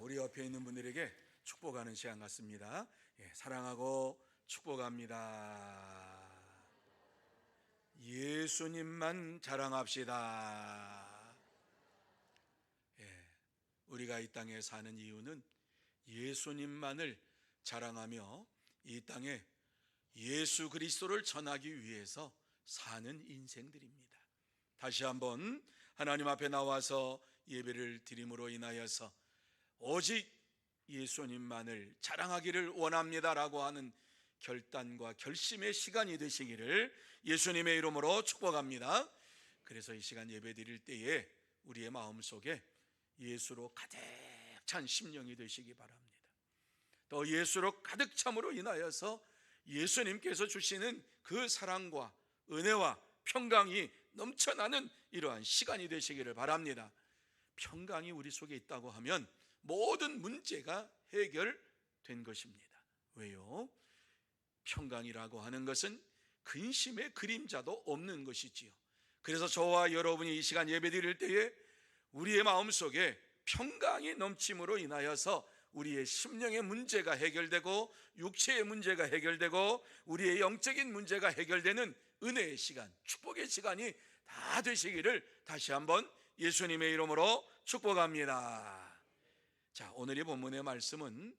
우리 옆에 있는 분들에게 축복하는 시간 같습니다. 사랑하고 축복합니다. 예수님만 자랑합시다. 우리가 이 땅에 사는 이유는 예수님만을 자랑하며 이 땅에 예수 그리스도를 전하기 위해서 사는 인생들입니다. 다시 한번 하나님 앞에 나와서 예배를 드림으로 인하여서 오직 예수님만을 자랑하기를 원합니다라고 하는 결단과 결심의 시간이 되시기를 예수님의 이름으로 축복합니다. 그래서 이 시간 예배 드릴 때에 우리의 마음속에 예수로 가득 찬 심령이 되시기 바랍니다. 또 예수로 가득 참으로 인하여서 예수님께서 주시는 그 사랑과 은혜와 평강이 넘쳐나는 이러한 시간이 되시기를 바랍니다. 평강이 우리 속에 있다고 하면 모든 문제가 해결된 것입니다. 왜요? 평강이라고 하는 것은 근심의 그림자도 없는 것이지요. 그래서 저와 여러분이 이 시간 예배 드릴 때에 우리의 마음속에 평강이 넘침으로 인하여서 우리의 심령의 문제가 해결되고 육체의 문제가 해결되고 우리의 영적인 문제가 해결되는 은혜의 시간, 축복의 시간이 다 되시기를 다시 한번 예수님의 이름으로 축복합니다. 자, 오늘의 본문의 말씀은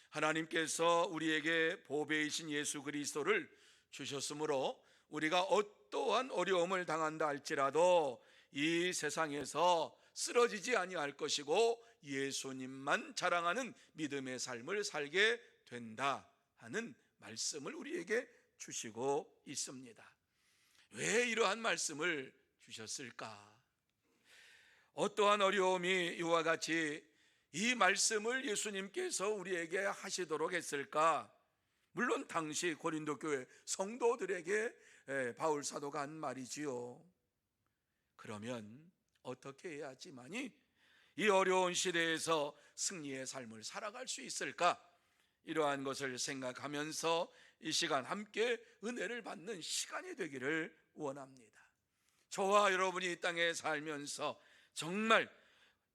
하나님께서 우리에게 보배이신 예수 그리스도를 주셨으므로 우리가 어떠한 어려움을 당한다 할지라도 이 세상에서 쓰러지지 아니할 것이고 예수님만 자랑하는 믿음의 삶을 살게 된다 하는 말씀을 우리에게 주시고 있습니다. 왜 이러한 말씀을 주셨을까? 어떠한 어려움이 이와 같이 이 말씀을 예수님께서 우리에게 하시도록 했을까? 물론 당시 고린도 교회 성도들에게 바울 사도가 한 말이지요. 그러면 어떻게 해야지만이 이 어려운 시대에서 승리의 삶을 살아갈 수 있을까? 이러한 것을 생각하면서 이 시간 함께 은혜를 받는 시간이 되기를 원합니다. 저와 여러분이 이 땅에 살면서 정말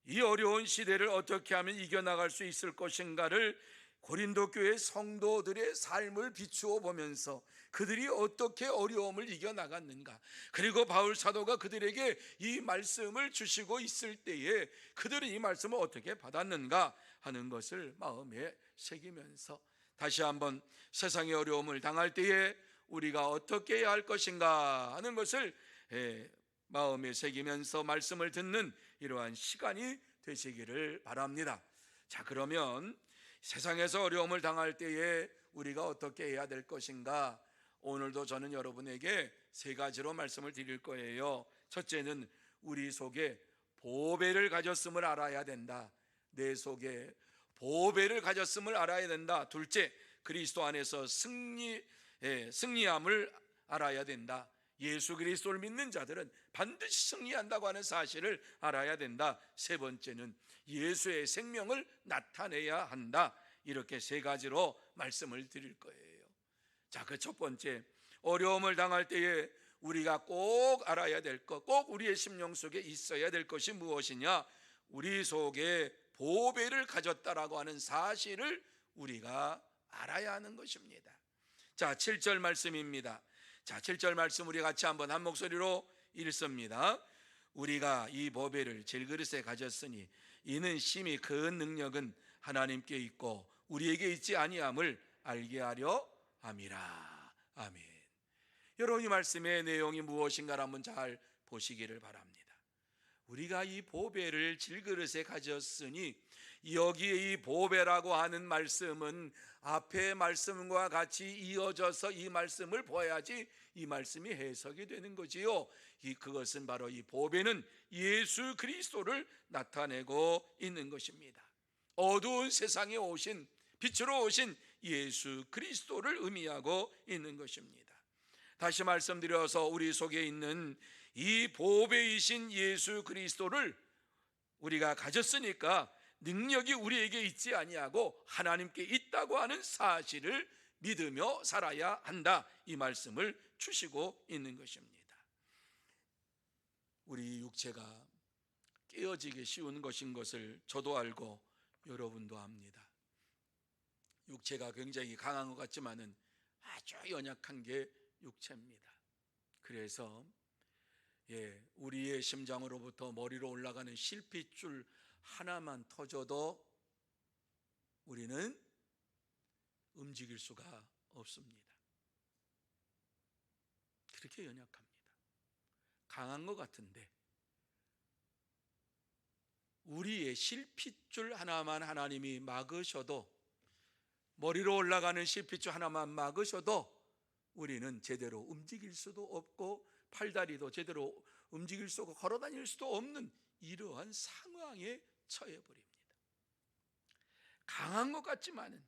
이 어려운 시대를 어떻게 하면 이겨나갈 수 있을 것인가를 고린도 교회 성도들의 삶을 비추어 보면서 그들이 어떻게 어려움을 이겨나갔는가, 그리고 바울 사도가 그들에게 이 말씀을 주시고 있을 때에 그들은 이 말씀을 어떻게 받았는가 하는 것을 마음에 새기면서 다시 한번 세상의 어려움을 당할 때에 우리가 어떻게 해야 할 것인가 하는 것을 마음에 새기면서 말씀을 듣는 이러한 시간이 되시기를 바랍니다. 자, 그러면 세상에서 어려움을 당할 때에 우리가 어떻게 해야 될 것인가? 오늘도 저는 여러분에게 세 가지로 말씀을 드릴 거예요. 첫째는 우리 속에 보배를 가졌음을 알아야 된다. 내 속에 보배를 가졌음을 알아야 된다. 둘째, 그리스도 안에서 승리함을 알아야 된다. 예수 그리스도를 믿는 자들은 반드시 승리한다고 하는 사실을 알아야 된다. 세 번째는 예수의 생명을 나타내야 한다. 이렇게 세 가지로 말씀을 드릴 거예요. 자, 그 첫 번째, 어려움을 당할 때에 우리가 꼭 알아야 될 것, 꼭 우리의 심령 속에 있어야 될 것이 무엇이냐? 우리 속에 보배를 가졌다라고 하는 사실을 우리가 알아야 하는 것입니다. 자, 7절 말씀입니다. 자, 7절 말씀 우리 같이 한번 한 목소리로 읽습니다. 우리가 이 보배를 질그릇에 가졌으니 이는 심히 큰 능력은 하나님께 있고 우리에게 있지 아니함을 알게 하려 함이라. 아멘. 여러분, 이 말씀의 내용이 무엇인가를 한번 잘 보시기를 바랍니다. 우리가 이 보배를 질그릇에 가졌으니 여기에 이 보배라고 하는 말씀은 앞의 말씀과 같이 이어져서 이 말씀을 보아야지 이 말씀이 해석이 되는 거지요. 그것은 바로 이 보배는 예수 그리스도를 나타내고 있는 것입니다. 어두운 세상에 오신, 빛으로 오신 예수 그리스도를 의미하고 있는 것입니다. 다시 말씀드려서 우리 속에 있는 이 보배이신 예수 그리스도를 우리가 가졌으니까 능력이 우리에게 있지 아니하고 하나님께 있다고 하는 사실을 믿으며 살아야 한다. 이 말씀을 주시고 있는 것입니다. 우리 육체가 깨어지기 쉬운 것인 것을 저도 알고 여러분도 압니다. 육체가 굉장히 강한 것 같지만은 아주 연약한 게 육체입니다. 그래서 우리의 심장으로부터 머리로 올라가는 실핏줄 하나만 터져도 우리는 움직일 수가 없습니다. 그렇게 연약합니다. 강한 것 같은데 우리의 실핏줄 하나만 하나님이 막으셔도, 머리로 올라가는 실핏줄 하나만 막으셔도 우리는 제대로 움직일 수도 없고 팔다리도 제대로 움직일 수 없고 걸어다닐 수도 없는 이러한 상황에 처해버립니다. 강한 것 같지만은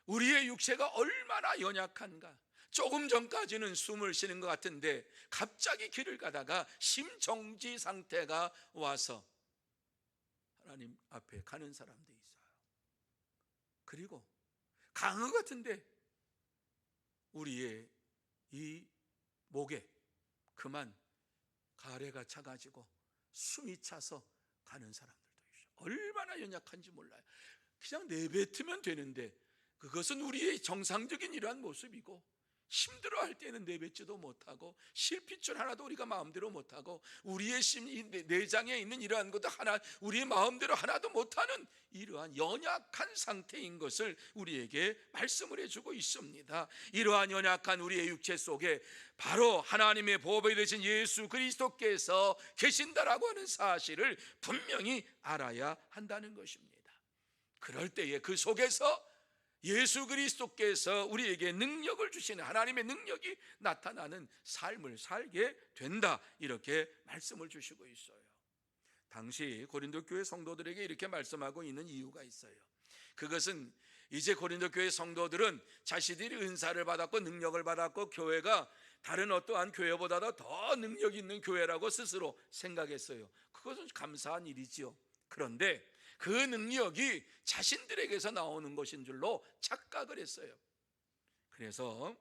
우리의 육체가 얼마나 연약한가. 조금 전까지는 숨을 쉬는 것 같은데 갑자기 길을 가다가 심정지 상태가 와서 하나님 앞에 가는 사람도 있어요. 그리고 강한 것 같은데 우리의 이 목에 그만 가래가 차가지고 숨이 차서 가는 사람들도 있어요. 얼마나 연약한지 몰라요. 그냥 내뱉으면 되는데 그것은 우리의 정상적인 이러한 모습이고, 힘들어할 때는 내뱉지도 못하고 실핏줄 하나도 우리가 마음대로 못하고 우리의 내장에 있는 이러한 것도 하나 우리의 마음대로 하나도 못하는 이러한 연약한 상태인 것을 우리에게 말씀을 해주고 있습니다. 이러한 연약한 우리의 육체 속에 바로 하나님의 보배 되신 예수 그리스도께서 계신다라고 하는 사실을 분명히 알아야 한다는 것입니다. 그럴 때에 그 속에서 예수 그리스도께서 우리에게 능력을 주시는, 하나님의 능력이 나타나는 삶을 살게 된다, 이렇게 말씀을 주시고 있어요. 당시 고린도 교회 성도들에게 이렇게 말씀하고 있는 이유가 있어요. 그것은 이제 고린도 교회 성도들은 자신들이 은사를 받았고 능력을 받았고 교회가 다른 어떠한 교회보다도 더 능력 있는 교회라고 스스로 생각했어요. 그것은 감사한 일이지요. 그런데 그 능력이 자신들에게서 나오는 것인 줄로 착각을 했어요. 그래서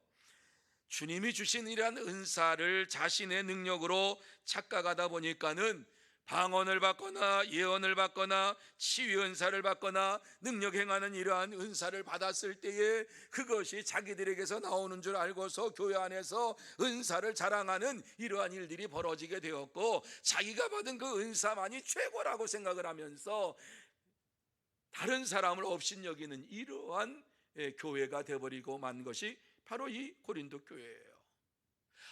주님이 주신 이러한 은사를 자신의 능력으로 착각하다 보니까는 방언을 받거나 예언을 받거나 치유 은사를 받거나 능력 행하는 이러한 은사를 받았을 때에 그것이 자기들에게서 나오는 줄 알고서 교회 안에서 은사를 자랑하는 이러한 일들이 벌어지게 되었고, 자기가 받은 그 은사만이 최고라고 생각을 하면서 다른 사람을 업신여기는 이러한 교회가 되어버리고 만 것이 바로 이 고린도 교회예요.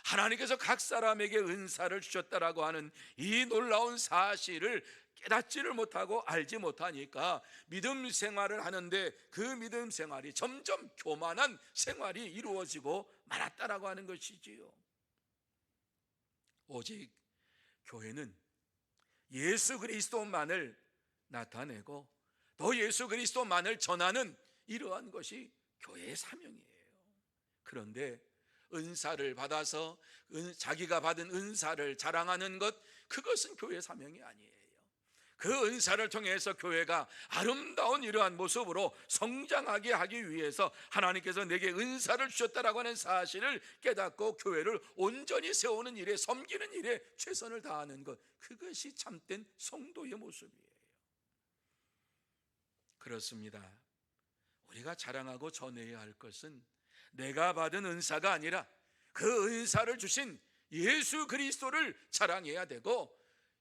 하나님께서 각 사람에게 은사를 주셨다라고 하는 이 놀라운 사실을 깨닫지를 못하고 알지 못하니까 믿음 생활을 하는데 그 믿음 생활이 점점 교만한 생활이 이루어지고 말았다라고 하는 것이지요. 오직 교회는 예수 그리스도만을 나타내고 또 예수 그리스도만을 전하는 이러한 것이 교회의 사명이에요. 그런데 은사를 받아서 자기가 받은 은사를 자랑하는 것, 그것은 교회의 사명이 아니에요. 그 은사를 통해서 교회가 아름다운 이러한 모습으로 성장하게 하기 위해서 하나님께서 내게 은사를 주셨다라고 하는 사실을 깨닫고 교회를 온전히 세우는 일에, 섬기는 일에 최선을 다하는 것, 그것이 참된 성도의 모습이에요. 그렇습니다. 우리가 자랑하고 전해야 할 것은 내가 받은 은사가 아니라 그 은사를 주신 예수 그리스도를 자랑해야 되고,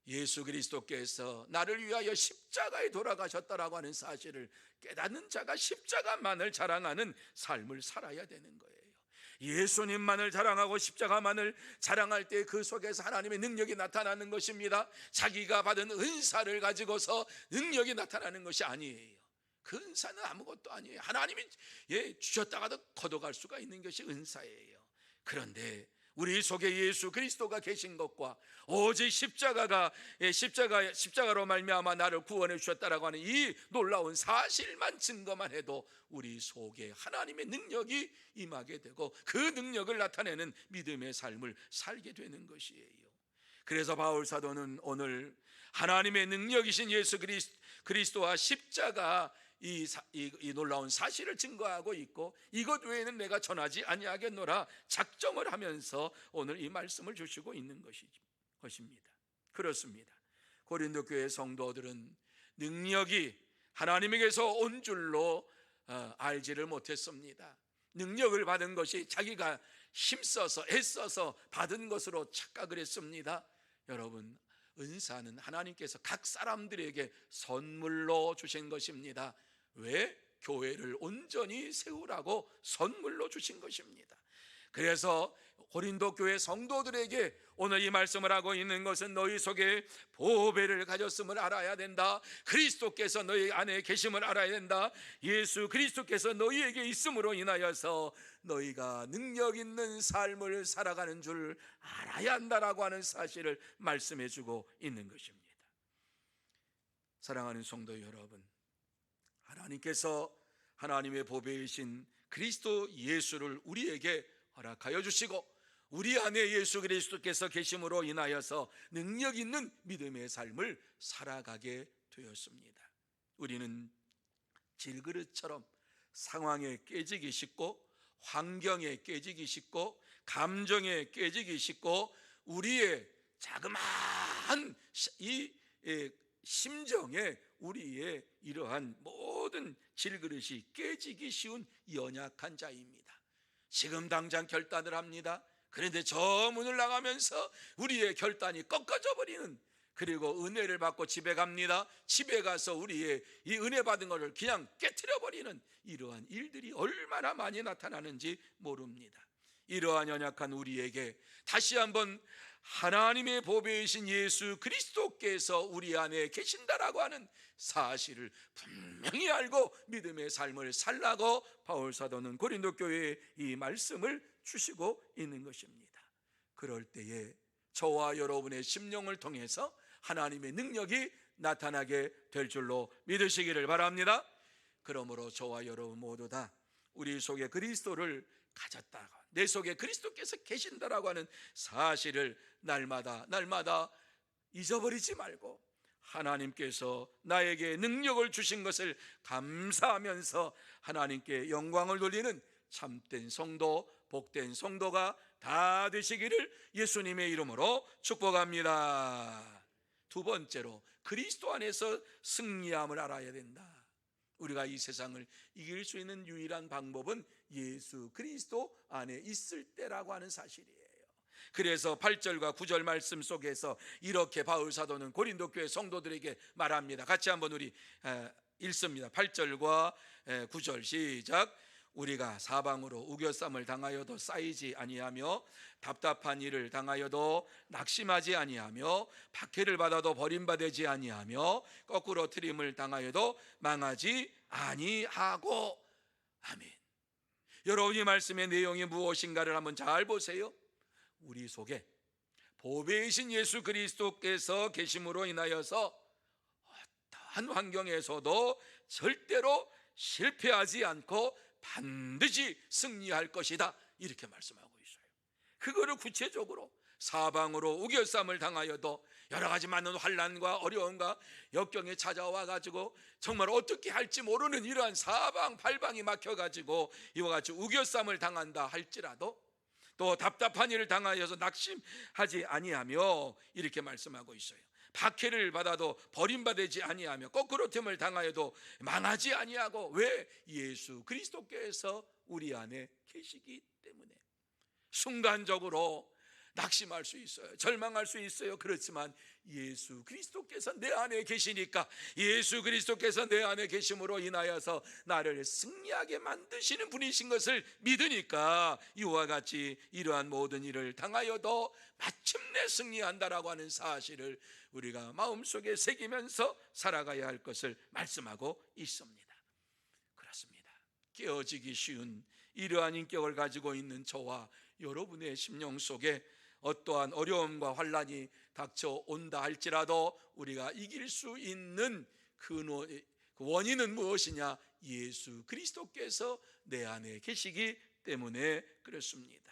예수 그리스도께서 나를 위하여 십자가에 돌아가셨다라고 하는 사실을 깨닫는 자가 십자가만을 자랑하는 삶을 살아야 되는 거예요. 예수님만을 자랑하고 십자가만을 자랑할 때 그 속에서 하나님의 능력이 나타나는 것입니다. 자기가 받은 은사를 가지고서 능력이 나타나는 것이 아니에요. 그 은사는 아무것도 아니에요. 하나님이 주셨다가도 걷어갈 수가 있는 것이 은사예요. 그런데 우리 속에 예수 그리스도가 계신 것과 오직 십자가로 말미암아 나를 구원해 주셨다라고 하는 이 놀라운 사실만 증거만 해도 우리 속에 하나님의 능력이 임하게 되고 그 능력을 나타내는 믿음의 삶을 살게 되는 것이에요. 그래서 바울 사도는 오늘 하나님의 능력이신 예수 그리스도와 십자가 이 놀라운 사실을 증거하고 있고, 이것 외에는 내가 전하지 아니하겠노라 작정을 하면서 오늘 이 말씀을 주시고 있는 것입니다. 그렇습니다. 고린도 교회 성도들은 능력이 하나님에게서 온 줄로 알지를 못했습니다. 능력을 받은 것이 자기가 힘써서 애써서 받은 것으로 착각을 했습니다. 여러분, 은사는 하나님께서 각 사람들에게 선물로 주신 것입니다. 왜? 교회를 온전히 세우라고 선물로 주신 것입니다. 그래서 고린도 교회 성도들에게 오늘 이 말씀을 하고 있는 것은 너희 속에 보배를 가졌음을 알아야 된다. 그리스도께서 너희 안에 계심을 알아야 된다. 예수 그리스도께서 너희에게 있음으로 인하여서 너희가 능력 있는 삶을 살아가는 줄 알아야 한다라고 하는 사실을 말씀해 주고 있는 것입니다. 사랑하는 성도 여러분, 하나님께서 하나님의 보배이신 그리스도 예수를 우리에게 허락하여 주시고 우리 안에 예수 그리스도께서 계심으로 인하여서 능력 있는 믿음의 삶을 살아가게 되었습니다. 우리는 질그릇처럼 상황에 깨지기 쉽고 환경에 깨지기 쉽고 감정에 깨지기 쉽고 우리의 자그마한 이 심정에 우리의 이러한 모든 질그릇이 깨지기 쉬운 연약한 자입니다. 지금 당장 결단을 합니다. 그런데 저 문을 나가면서 우리의 결단이 꺾어져 버리는, 그리고 은혜를 받고 집에 갑니다. 집에 가서 우리의 이 은혜 받은 것을 그냥 깨트려 버리는 이러한 일들이 얼마나 많이 나타나는지 모릅니다. 이러한 연약한 우리에게 다시 한번 하나님의 보배이신 예수 그리스도께서 우리 안에 계신다라고 하는 사실을 분명히 알고 믿음의 삶을 살라고 바울 사도는 고린도 교회에 이 말씀을 주시고 있는 것입니다. 그럴 때에 저와 여러분의 심령을 통해서 하나님의 능력이 나타나게 될 줄로 믿으시기를 바랍니다. 그러므로 저와 여러분 모두 다 우리 속에 그리스도를 가졌다고, 내 속에 그리스도께서 계신다라고 하는 사실을 날마다 잊어버리지 말고 하나님께서 나에게 능력을 주신 것을 감사하면서 하나님께 영광을 돌리는 참된 성도, 복된 성도가 다 되시기를 예수님의 이름으로 축복합니다. 두 번째로, 그리스도 안에서 승리함을 알아야 된다. 우리가 이 세상을 이길 수 있는 유일한 방법은 예수 그리스도 안에 있을 때라고 하는 사실이에요. 그래서 8절과 9절 말씀 속에서 이렇게 바울 사도는 고린도 교회 성도들에게 말합니다. 같이 한번 우리 읽습니다. 8절과 9절 시작. 우리가 사방으로 우겨쌈을 당하여도 쌓이지 아니하며 답답한 일을 당하여도 낙심하지 아니하며 박해를 받아도 버림받지 아니하며 거꾸로 트림을 당하여도 망하지 아니하고. 아멘. 여러분, 이 말씀의 내용이 무엇인가를 한번 잘 보세요. 우리 속에 보배이신 예수 그리스도께서 계심으로 인하여서 어떠한 환경에서도 절대로 실패하지 않고 반드시 승리할 것이다, 이렇게 말씀하고 있어요. 그거를 구체적으로 사방으로 우겨쌈을 당하여도 여러 가지 많은 환난과 어려움과 역경에 찾아와 가지고 정말 어떻게 할지 모르는 이러한 사방팔방이 막혀 가지고 이와 같이 우겨쌈을 당한다 할지라도, 또 답답한 일을 당하여서 낙심하지 아니하며 이렇게 말씀하고 있어요. 박해를 받아도 버림받지 아니하며 거꾸로 틈을 당하여도 망하지 아니하고. 왜? 예수 그리스도께서 우리 안에 계시기 때문에. 순간적으로 낙심할 수 있어요. 절망할 수 있어요. 그렇지만 예수 그리스도께서 내 안에 계시니까, 예수 그리스도께서 내 안에 계심으로 인하여서 나를 승리하게 만드시는 분이신 것을 믿으니까 이와 같이 이러한 모든 일을 당하여도 마침내 승리한다라고 하는 사실을 우리가 마음속에 새기면서 살아가야 할 것을 말씀하고 있습니다. 그렇습니다. 깨어지기 쉬운 이러한 인격을 가지고 있는 저와 여러분의 심령 속에 어떠한 어려움과 환난이 닥쳐온다 할지라도 우리가 이길 수 있는 그 원인은 무엇이냐? 예수 그리스도께서 내 안에 계시기 때문에 그렇습니다.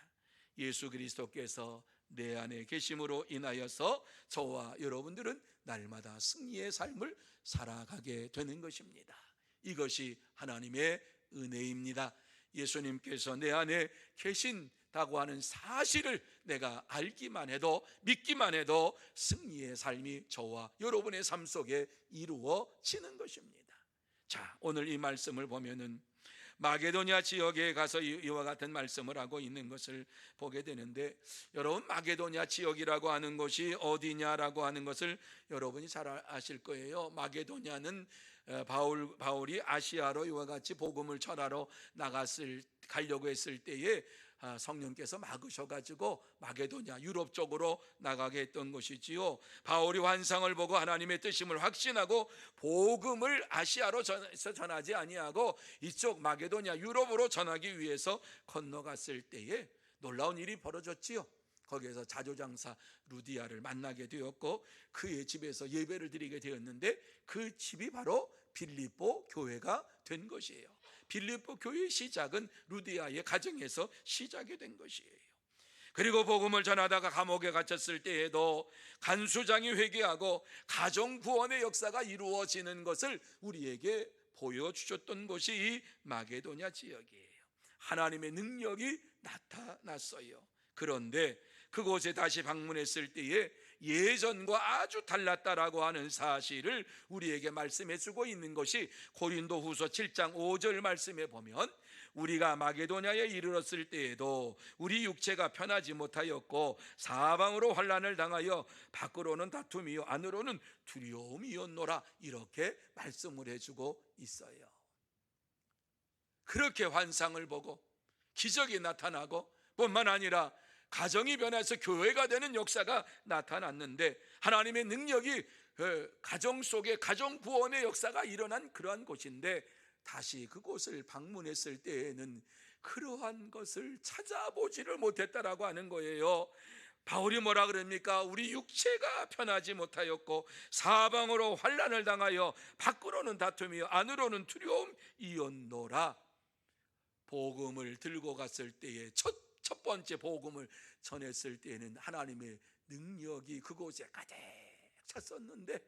예수 그리스도께서 내 안에 계심으로 인하여서 저와 여러분들은 날마다 승리의 삶을 살아가게 되는 것입니다. 이것이 하나님의 은혜입니다. 예수님께서 내 안에 계신다고 하는 사실을 내가 알기만 해도, 믿기만 해도 승리의 삶이 저와 여러분의 삶 속에 이루어지는 것입니다. 자, 오늘 이 말씀을 보면은 마게도냐 지역에 가서 이와 같은 말씀을 하고 있는 것을 보게 되는데, 여러분 마게도냐 지역이라고 하는 곳이 어디냐라고 하는 것을 여러분이 잘 아실 거예요. 마게도냐는 바울이 아시아로 이와 같이 복음을 전하러 가려고 했을 때에 성령께서 막으셔가지고 마게도냐 유럽 쪽으로 나가게 했던 것이지요. 바울이 환상을 보고 하나님의 뜻임을 확신하고 복음을 아시아로 전하지 아니하고 이쪽 마게도냐 유럽으로 전하기 위해서 건너갔을 때에 놀라운 일이 벌어졌지요. 거기에서 자조장사 루디아를 만나게 되었고 그의 집에서 예배를 드리게 되었는데 그 집이 바로 빌립보 교회가 된 것이에요. 빌립보 교회의 시작은 루디아의 가정에서 시작이 된 것이에요. 그리고 복음을 전하다가 감옥에 갇혔을 때에도 간수장이 회개하고 가정 구원의 역사가 이루어지는 것을 우리에게 보여주셨던 곳이 이 마게도냐 지역이에요. 하나님의 능력이 나타났어요. 그런데 그곳에 다시 방문했을 때에 예전과 아주 달랐다라고 하는 사실을 우리에게 말씀해 주고 있는 것이 고린도후서 7장 5절 말씀에 보면, 우리가 마게도냐에 이르렀을 때에도 우리 육체가 편하지 못하였고 사방으로 환난을 당하여 밖으로는 다툼이요 안으로는 두려움이었노라, 이렇게 말씀을 해주고 있어요. 그렇게 환상을 보고 기적이 나타나고 뿐만 아니라 가정이 변해서 교회가 되는 역사가 나타났는데, 하나님의 능력이 가정 속에 가정 구원의 역사가 일어난 그러한 곳인데, 다시 그곳을 방문했을 때에는 그러한 것을 찾아보지를 못했다라고 하는 거예요. 바울이 뭐라 그럽니까? 우리 육체가 편하지 못하였고 사방으로 환난을 당하여 밖으로는 다툼이요 안으로는 두려움이었노라. 복음을 들고 갔을 때에 첫 번째 복음을 전했을 때에는 하나님의 능력이 그곳에 가득 찼었는데,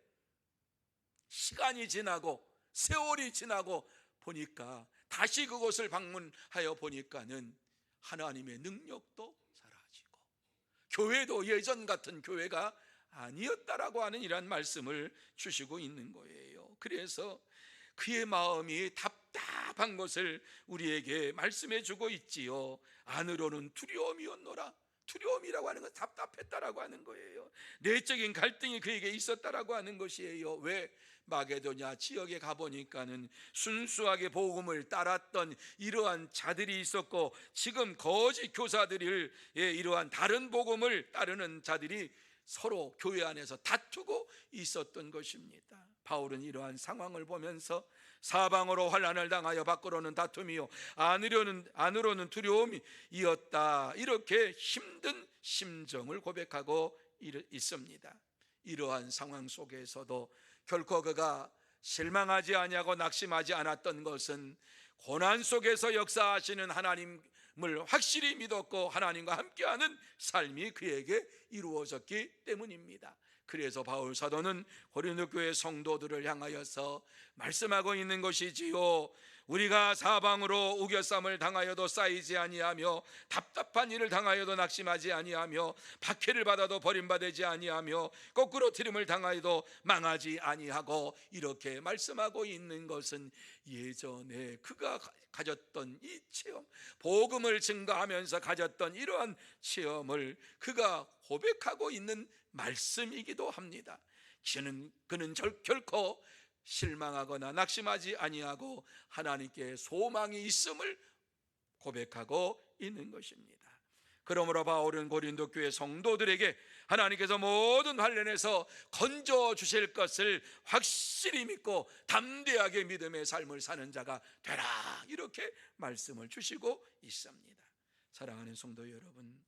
시간이 지나고 세월이 지나고 보니까 다시 그곳을 방문하여 보니까는 하나님의 능력도 사라지고 교회도 예전 같은 교회가 아니었다라고 하는 이런 말씀을 주시고 있는 거예요. 그래서 그의 마음이 답답한 것을 우리에게 말씀해 주고 있지요. 안으로는 두려움이었노라. 두려움이라고 하는 건 답답했다라고 하는 거예요. 내적인 갈등이 그에게 있었다라고 하는 것이에요. 왜? 마게도냐 지역에 가보니까는 순수하게 복음을 따랐던 이러한 자들이 있었고, 지금 거짓 교사들을 이러한 다른 복음을 따르는 자들이 서로 교회 안에서 다투고 있었던 것입니다. 바울은 이러한 상황을 보면서 사방으로 환난을 당하여 밖으로는 다툼이요 안으로는 두려움이었다, 이렇게 힘든 심정을 고백하고 있습니다. 이러한 상황 속에서도 결코 그가 실망하지 아니하고 낙심하지 않았던 것은 고난 속에서 역사하시는 하나님을 확실히 믿었고 하나님과 함께하는 삶이 그에게 이루어졌기 때문입니다. 그래서 바울 사도는 고린도 교회 성도들을 향하여서 말씀하고 있는 것이지요. 우리가 사방으로 우겨쌈을 당하여도 쌓이지 아니하며 답답한 일을 당하여도 낙심하지 아니하며 박해를 받아도 버림받지 아니하며 거꾸로 트림을 당하여도 망하지 아니하고, 이렇게 말씀하고 있는 것은 예전에 그가 가졌던 이 체험, 복음을 증거하면서 가졌던 이러한 체험을 그가 고백하고 있는 말씀이기도 합니다. 그는 결코 실망하거나 낙심하지 아니하고 하나님께 소망이 있음을 고백하고 있는 것입니다. 그러므로 바울은 고린도 교회 성도들에게 하나님께서 모든 환난에서 건져 주실 것을 확실히 믿고 담대하게 믿음의 삶을 사는 자가 되라, 이렇게 말씀을 주시고 있습니다. 사랑하는 성도 여러분,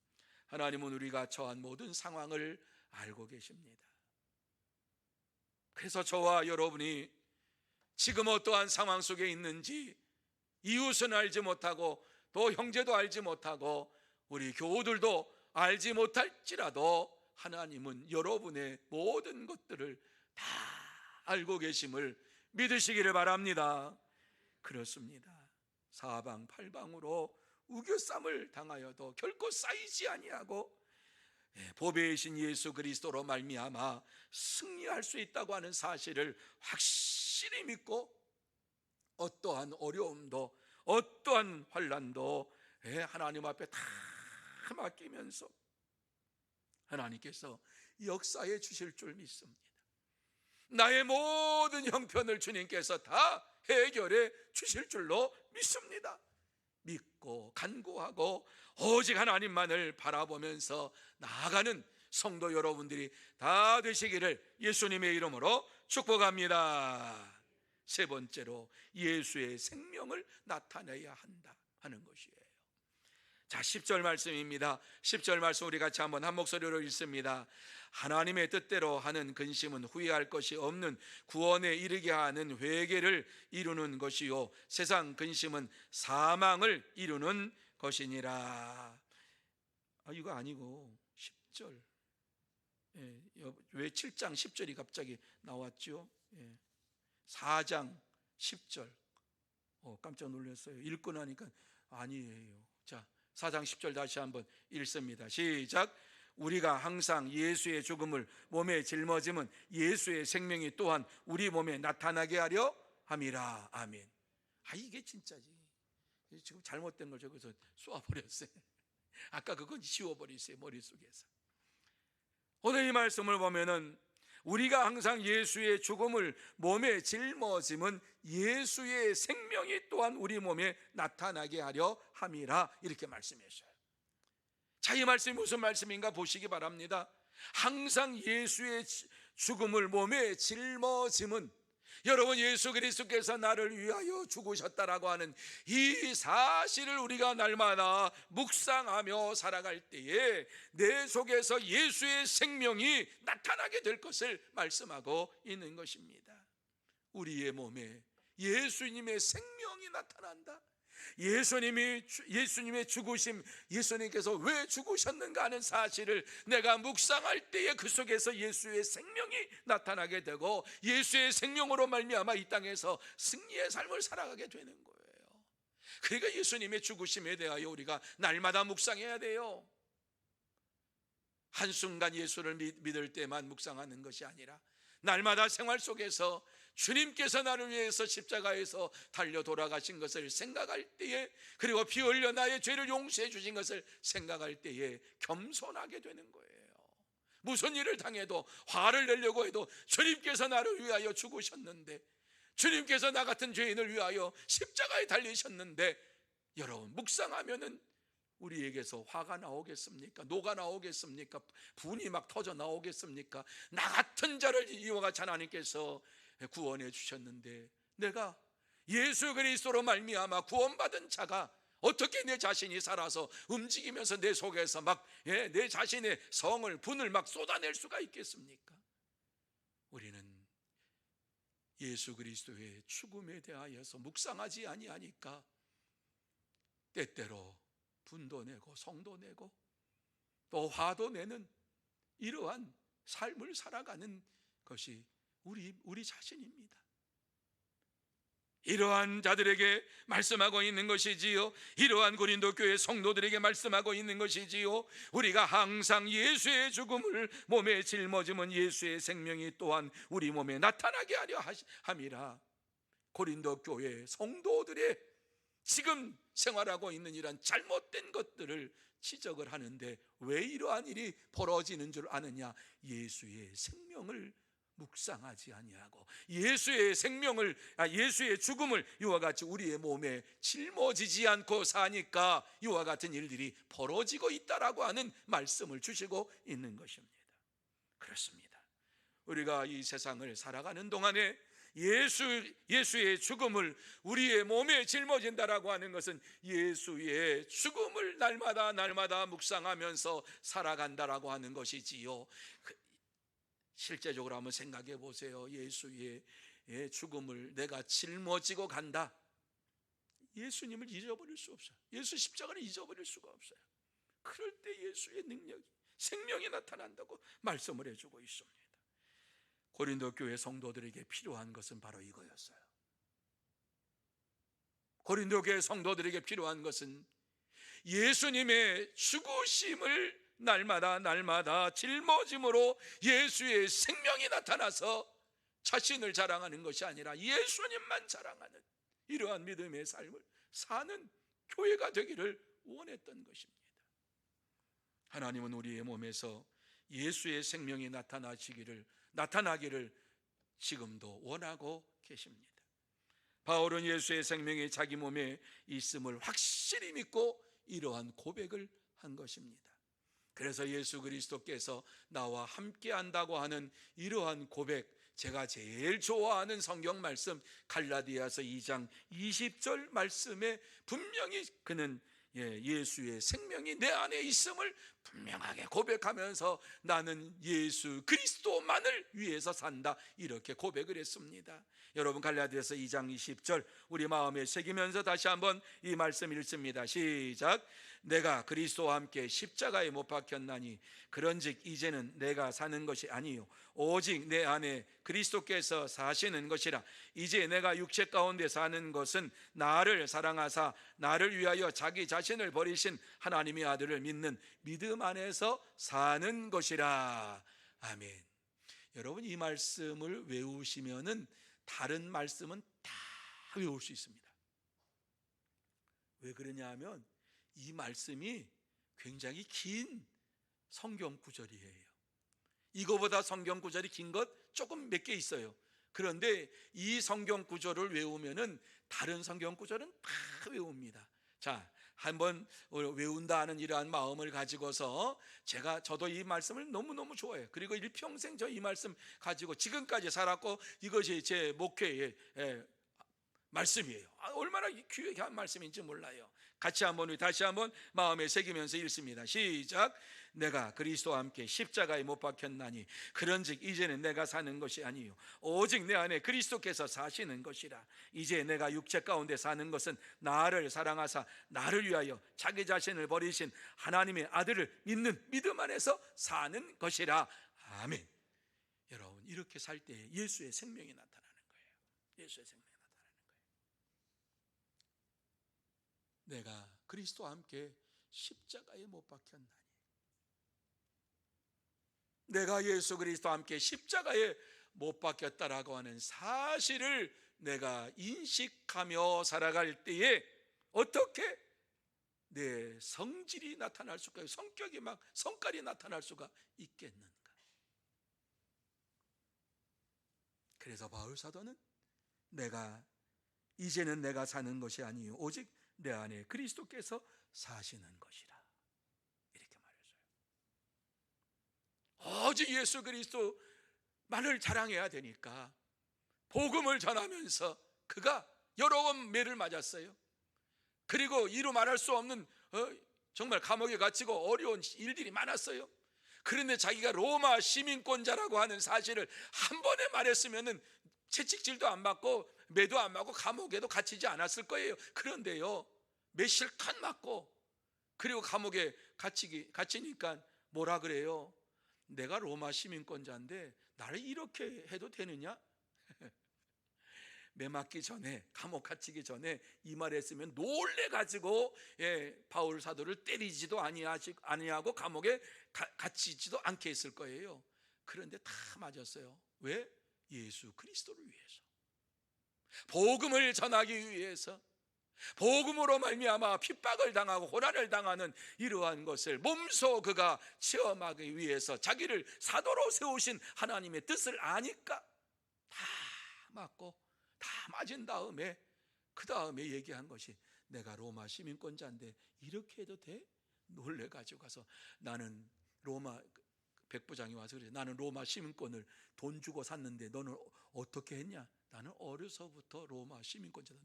하나님은 우리가 처한 모든 상황을 알고 계십니다. 그래서 저와 여러분이 지금 어떠한 상황 속에 있는지 이웃은 알지 못하고 또 형제도 알지 못하고 우리 교우들도 알지 못할지라도 하나님은 여러분의 모든 것들을 다 알고 계심을 믿으시기를 바랍니다. 그렇습니다. 사방팔방으로 우겨쌈을 당하여도 결코 쌓이지 아니하고 보배이신 예수 그리스도로 말미암아 승리할 수 있다고 하는 사실을 확실히 믿고 어떠한 어려움도 어떠한 환난도 하나님 앞에 다 맡기면서 하나님께서 역사해 주실 줄 믿습니다. 나의 모든 형편을 주님께서 다 해결해 주실 줄로 믿습니다. 믿고 간구하고 오직 하나님만을 바라보면서 나아가는 성도 여러분들이 다 되시기를 예수님의 이름으로 축복합니다. 세 번째로 예수의 생명을 나타내야 한다 하는 것이에요. 자, 10절 말씀입니다. 10절 말씀 우리 같이 한번 한 목소리로 읽습니다. 하나님의 뜻대로 하는 근심은 후회할 것이 없는 구원에 이르게 하는 회개를 이루는 것이요 세상 근심은 사망을 이루는 것이니라. 이거 아니고 10절. 왜 7장 10절이 갑자기 나왔죠? 4장 10절. 깜짝 놀랐어요. 읽고 나니까 아니에요. 자, 4장 10절 다시 한번 읽습니다. 시작. 우리가 항상 예수의 죽음을 몸에 짊어지면 예수의 생명이 또한 우리 몸에 나타나게 하려 함이라. 아멘. 이게 진짜지. 지금 잘못된 걸 저기서 쏘아버렸어요. 아까 그건 지워버리세요, 머릿속에서. 오늘 이 말씀을 보면은 우리가 항상 예수의 죽음을 몸에 짊어지면 예수의 생명이 또한 우리 몸에 나타나게 하려 함이라, 이렇게 말씀하셔요. 자, 이 말씀이 무슨 말씀인가 보시기 바랍니다. 항상 예수의 죽음을 몸에 짊어지면, 여러분, 예수 그리스도께서 나를 위하여 죽으셨다라고 하는 이 사실을 우리가 날마다 묵상하며 살아갈 때에 내 속에서 예수의 생명이 나타나게 될 것을 말씀하고 있는 것입니다. 우리의 몸에 예수님의 생명이 나타난다. 예수님의 죽으심, 예수님께서 왜 죽으셨는가 하는 사실을 내가 묵상할 때에 그 속에서 예수의 생명이 나타나게 되고 예수의 생명으로 말미암아 이 땅에서 승리의 삶을 살아가게 되는 거예요. 그러니까 예수님의 죽으심에 대하여 우리가 날마다 묵상해야 돼요. 한순간 예수를 믿을 때만 묵상하는 것이 아니라 날마다 생활 속에서 주님께서 나를 위해서 십자가에서 달려 돌아가신 것을 생각할 때에, 그리고 피 흘려 나의 죄를 용서해 주신 것을 생각할 때에 겸손하게 되는 거예요. 무슨 일을 당해도 화를 내려고 해도 주님께서 나를 위하여 죽으셨는데, 주님께서 나 같은 죄인을 위하여 십자가에 달리셨는데, 여러분, 묵상하면은 우리에게서 화가 나오겠습니까? 노가 나오겠습니까? 분이 막 터져 나오겠습니까? 나 같은 자를 이와 같이 하나님께서 구원해 주셨는데, 내가 예수 그리스도로 말미암아 구원받은 자가 어떻게 내 자신이 살아서 움직이면서 내 속에서 막 내 자신의 성을, 분을 막 쏟아낼 수가 있겠습니까? 우리는 예수 그리스도의 죽음에 대하여서 묵상하지 아니하니까 때때로 분도 내고 성도 내고 또 화도 내는 이러한 삶을 살아가는 것이 우리 자신입니다. 이러한 자들에게 말씀하고 있는 것이지요, 이러한 고린도 교회 성도들에게 말씀하고 있는 것이지요, 우리가 항상 예수의 죽음을 몸에 짊어지면 예수의 생명이 또한 우리 몸에 나타나게 하려 함이라. 고린도 교회 성도들의 지금 생활하고 있는 이런 잘못된 것들을 지적을 하는데, 왜 이러한 일이 벌어지는 줄 아느냐? 예수의 생명을 묵상하지 아니하고 예수의 죽음을 이와 같이 우리의 몸에 짊어지지 않고 사니까 이와 같은 일들이 벌어지고 있다라고 하는 말씀을 주시고 있는 것입니다. 그렇습니다. 우리가 이 세상을 살아가는 동안에 예수의 죽음을 우리의 몸에 짊어진다라고 하는 것은 예수의 죽음을 날마다 묵상하면서 살아간다라고 하는 것이지요. 실제적으로 한번 생각해 보세요. 예수의 죽음을 내가 짊어지고 간다. 예수님을 잊어버릴 수 없어요. 예수 십자가를 잊어버릴 수가 없어요. 그럴 때 예수의 능력이, 생명이 나타난다고 말씀을 해주고 있습니다. 고린도 교회 성도들에게 필요한 것은 바로 이거였어요. 고린도 교회 성도들에게 필요한 것은 예수님의 죽으심을 날마다 짊어짐으로 예수의 생명이 나타나서 자신을 자랑하는 것이 아니라 예수님만 자랑하는, 이러한 믿음의 삶을 사는 교회가 되기를 원했던 것입니다. 하나님은 우리의 몸에서 예수의 생명이 나타나기를 지금도 원하고 계십니다. 바울은 예수의 생명이 자기 몸에 있음을 확실히 믿고 이러한 고백을 한 것입니다. 그래서 예수 그리스도께서 나와 함께 한다고 하는 이러한 고백, 제가 제일 좋아하는 성경 말씀 갈라디아서 2장 20절 말씀에 분명히 그는 예수의 생명이 내 안에 있음을 분명하게 고백하면서 나는 예수 그리스도만을 위해서 산다, 이렇게 고백을 했습니다. 여러분, 갈라디아서 2장 20절 우리 마음에 새기면서 다시 한번 이 말씀 읽습니다. 시작. 내가 그리스도와 함께 십자가에 못 박혔나니 그런즉 이제는 내가 사는 것이 아니요 오직 내 안에 그리스도께서 사시는 것이라. 이제 내가 육체 가운데 사는 것은 나를 사랑하사 나를 위하여 자기 자신을 버리신 하나님의 아들을 믿는 믿음 안에서 사는 것이라. 아멘. 여러분, 이 말씀을 외우시면은 다른 말씀은 다 외울 수 있습니다. 왜 그러냐 하면 이 말씀이 굉장히 긴 성경 구절이에요. 이거보다 성경 구절이 긴 것 조금 몇 개 있어요. 그런데 이 성경 구절을 외우면은 다른 성경 구절은 다 외웁니다. 자, 한번 외운다 하는 이러한 마음을 가지고서 저도 이 말씀을 너무너무 좋아해요. 그리고 일평생 저 이 말씀 가지고 지금까지 살았고 이것이 제 목회의 말씀이에요. 얼마나 귀한 말씀인지 몰라요. 같이 다시 한번 마음에 새기면서 읽습니다. 시작. 내가 그리스도와 함께 십자가에 못 박혔나니 그런즉 이제는 내가 사는 것이 아니요 오직 내 안에 그리스도께서 사시는 것이라. 이제 내가 육체 가운데 사는 것은 나를 사랑하사 나를 위하여 자기 자신을 버리신 하나님의 아들을 믿는 믿음 안에서 사는 것이라. 아멘. 여러분, 이렇게 살 때 예수의 생명이 나타나는 거예요. 예수의 생명이 나타나는 거예요. 내가 그리스도와 함께 십자가에 못 박혔나니, 내가 예수 그리스도와 함께 십자가에 못 박혔다라고 하는 사실을 내가 인식하며 살아갈 때에 어떻게 내 성질이 나타날 수가, 성격이 성깔이 나타날 수가 있겠는가? 그래서 바울 사도는 이제는 내가 사는 것이 아니요 오직 내 안에 그리스도께서 사시는 것이라, 이렇게 말했어요. 오직 예수 그리스도만을 자랑해야 되니까 복음을 전하면서 그가 여러 번 매를 맞았어요. 그리고 이루 말할 수 없는 정말 감옥에 갇히고 어려운 일들이 많았어요. 그런데 자기가 로마 시민권자라고 하는 사실을 한 번에 말했으면 채찍질도 안 받고 매도 안 맞고 감옥에도 갇히지 않았을 거예요. 그런데요, 매 실컷 맞고 그리고 감옥에 갇히니까 뭐라 그래요? 내가 로마 시민권자인데 나를 이렇게 해도 되느냐? 매 맞기 전에, 감옥 갇히기 전에 이 말했으면 놀래가지고 바울 사도를 때리지도 아니하고 감옥에 갇히지도 않게 했을 거예요. 그런데 다 맞았어요. 왜? 예수 그리스도를 위해서, 복음을 전하기 위해서, 복음으로 말미암아 핍박을 당하고 고난을 당하는 이러한 것을 몸소 그가 체험하기 위해서 자기를 사도로 세우신 하나님의 뜻을 아니까 다 맞고 다 맞은 다음에 그 다음에 얘기한 것이 내가 로마 시민권자인데 이렇게 해도 돼? 놀래가지고 가서 나는 로마 백부장이 와서 그래, 나는 로마 시민권을 돈 주고 샀는데 너는 어떻게 했냐? 나는 어려서부터 로마 시민권자다.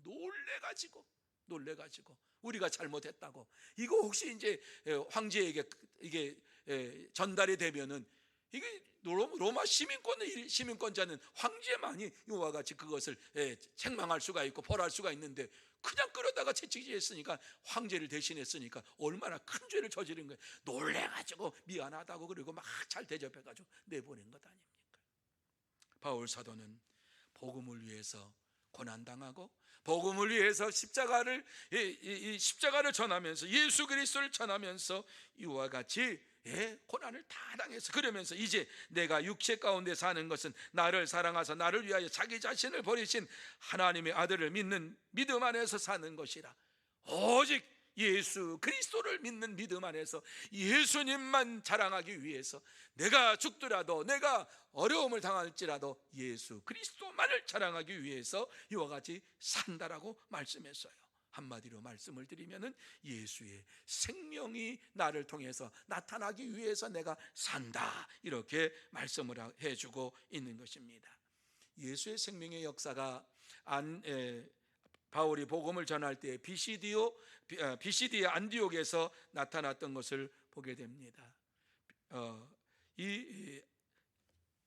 놀래가지고 우리가 잘못했다고. 이거 혹시 이제 황제에게 이게 전달이 되면은 이게 로마 시민권자는 황제만이 이와 같이 그것을 책망할 수가 있고 벌할 수가 있는데 그냥 끌어다가 채찍질했으니까, 황제를 대신했으니까 얼마나 큰 죄를 저지른 거예요. 놀래가지고 미안하다고 그리고 막 잘 대접해가지고 내보낸 것 아닙니까? 바울 사도는 복음을 위해서 고난당하고 복음을 위해서 십자가를 전하면서 예수 그리스도를 전하면서 이와 같이 고난을 다 당해서, 그러면서 이제 내가 육체 가운데 사는 것은 나를 사랑하사 나를 위하여 자기 자신을 버리신 하나님의 아들을 믿는 믿음 안에서 사는 것이라. 오직 예수 그리스도를 믿는 믿음 안에서 예수님만 자랑하기 위해서 내가 죽더라도, 내가 어려움을 당할지라도 예수 그리스도만을 자랑하기 위해서 이와 같이 산다라고 말씀했어요. 한마디로 말씀을 드리면은 예수의 생명이 나를 통해서 나타나기 위해서 내가 산다, 이렇게 말씀을 해주고 있는 것입니다. 예수의 생명의 역사가 바울이 복음을 전할 때 비시디의 안디옥에서 나타났던 것을 보게 됩니다. 이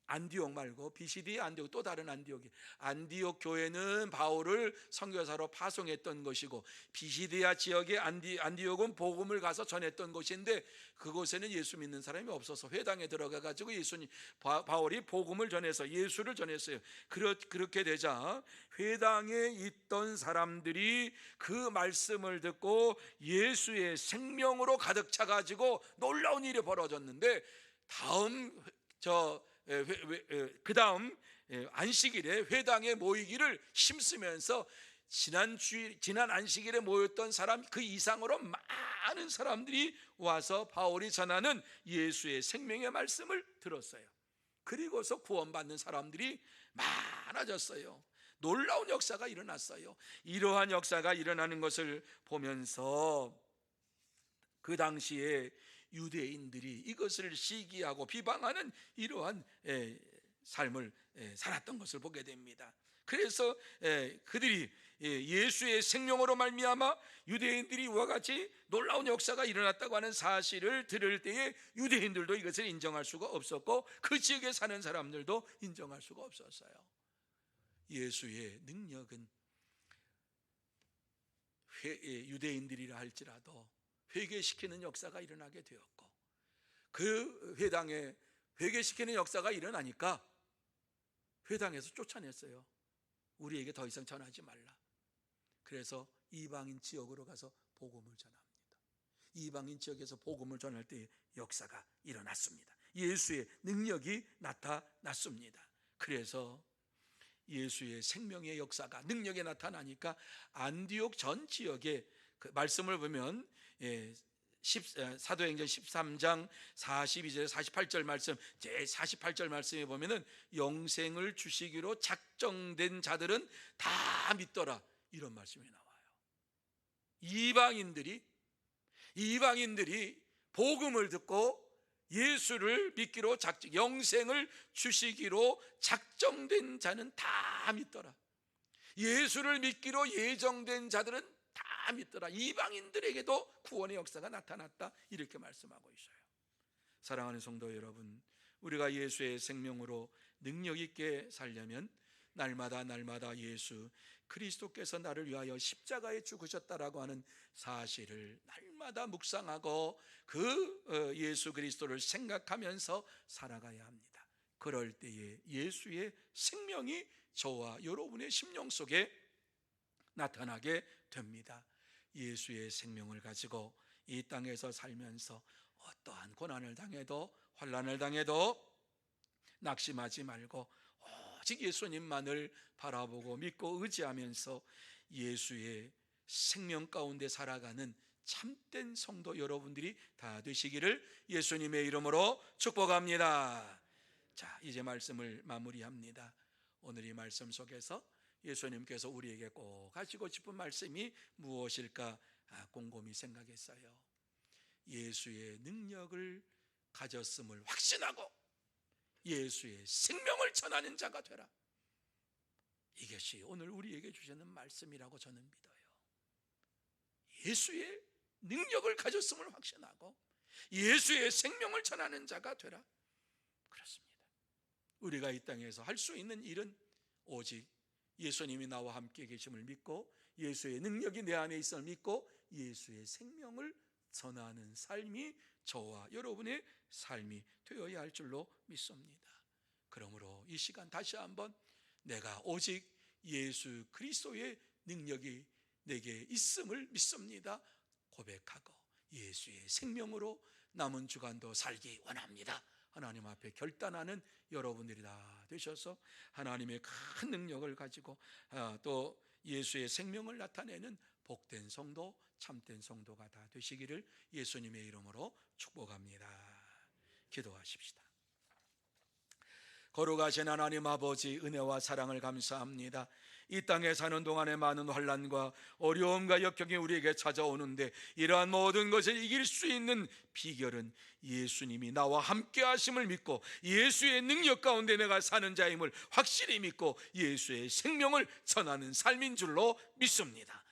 안디옥 말고 비시디의 안디옥, 또 다른 안디옥이, 안디옥 교회는 바울을 선교사로 파송했던 것이고, 비시디아 지역의 안디옥은 복음을 가서 전했던 곳인데, 그곳에는 예수 믿는 사람이 없어서 회당에 들어가 가지고 바울이 복음을 전해서 예수를 전했어요. 그렇게 되자 회당에 있던 사람들이 그 말씀을 듣고 예수의 생명으로 가득 차 가지고 놀라운 일이 벌어졌는데, 그 다음 안식일에 회당에 모이기를 힘쓰면서 지난 안식일에 모였던 사람 그 이상으로 많은 사람들이 와서 바울이 전하는 예수의 생명의 말씀을 들었어요. 그리고서 구원받는 사람들이 많아졌어요. 놀라운 역사가 일어났어요. 이러한 역사가 일어나는 것을 보면서 그 당시에 유대인들이 이것을 시기하고 비방하는 이러한 삶을 살았던 것을 보게 됩니다. 그래서 그들이 예수의 생명으로 말미암아 유대인들이 이와 같이 놀라운 역사가 일어났다고 하는 사실을 들을 때에 유대인들도 이것을 인정할 수가 없었고, 그 지역에 사는 사람들도 인정할 수가 없었어요. 예수의 능력은 유대인들이라 할지라도 회개시키는 역사가 일어나게 되었고, 그 회당에 회개시키는 역사가 일어나니까 회당에서 쫓아냈어요. 우리에게 더 이상 전하지 말라. 그래서 이방인 지역으로 가서 복음을 전합니다. 이방인 지역에서 복음을 전할 때 역사가 일어났습니다. 예수의 능력이 나타났습니다. 그래서 예수의 생명의 역사가, 능력이 나타나니까 안디옥 전 지역에 그 말씀을 보면 사도행전 13장 42절 48절 말씀, 제 48절 말씀에 보면은 영생을 주시기로 작정된 자들은 다 믿더라, 이런 말씀이 나와요. 이방인들이 복음을 듣고 예수를 믿기로 영생을 주시기로 작정된 자는 다 믿더라. 예수를 믿기로 예정된 자들은 다 믿더라. 이방인들에게도 구원의 역사가 나타났다, 이렇게 말씀하고 있어요. 사랑하는 성도 여러분, 우리가 예수의 생명으로 능력 있게 살려면 날마다 예수 그리스도께서 나를 위하여 십자가에 죽으셨다라고 하는 사실을 날마다 묵상하고 그 예수 그리스도를 생각하면서 살아가야 합니다. 그럴 때에 예수의 생명이 저와 여러분의 심령 속에 나타나게 됩니다. 예수의 생명을 가지고 이 땅에서 살면서 어떠한 고난을 당해도, 환난을 당해도 낙심하지 말고 오직 예수님만을 바라보고 믿고 의지하면서 예수의 생명 가운데 살아가는 참된 성도 여러분들이 다 되시기를 예수님의 이름으로 축복합니다. 자, 이제 말씀을 마무리합니다. 오늘 이 말씀 속에서 예수님께서 우리에게 꼭 하시고 싶은 말씀이 무엇일까 곰곰이 생각했어요. 예수의 능력을 가졌음을 확신하고 예수의 생명을 전하는 자가 되라. 이것이 오늘 우리에게 주시는 말씀이라고 저는 믿어요. 예수의 능력을 가졌음을 확신하고 예수의 생명을 전하는 자가 되라. 그렇습니다. 우리가 이 땅에서 할 수 있는 일은 오직 예수님이 나와 함께 계심을 믿고 예수의 능력이 내 안에 있음을 믿고 예수의 생명을 전하는 삶이 저와 여러분의 삶이 되어야 할 줄로 믿습니다. 그러므로 이 시간 다시 한번 내가 오직 예수 그리스도의 능력이 내게 있음을 믿습니다 고백하고 예수의 생명으로 남은 주간도 살기 원합니다. 하나님 앞에 결단하는 여러분들이 다 되셔서 하나님의 큰 능력을 가지고 또 예수의 생명을 나타내는 복된 성도, 참된 성도가 다 되시기를 예수님의 이름으로 축복합니다. 기도하십시다. 거룩하신 하나님 아버지, 은혜와 사랑을 감사합니다. 이 땅에 사는 동안에 많은 환난과 어려움과 역경이 우리에게 찾아오는데 이러한 모든 것을 이길 수 있는 비결은 예수님이 나와 함께 하심을 믿고 예수의 능력 가운데 내가 사는 자임을 확실히 믿고 예수의 생명을 전하는 삶인 줄로 믿습니다.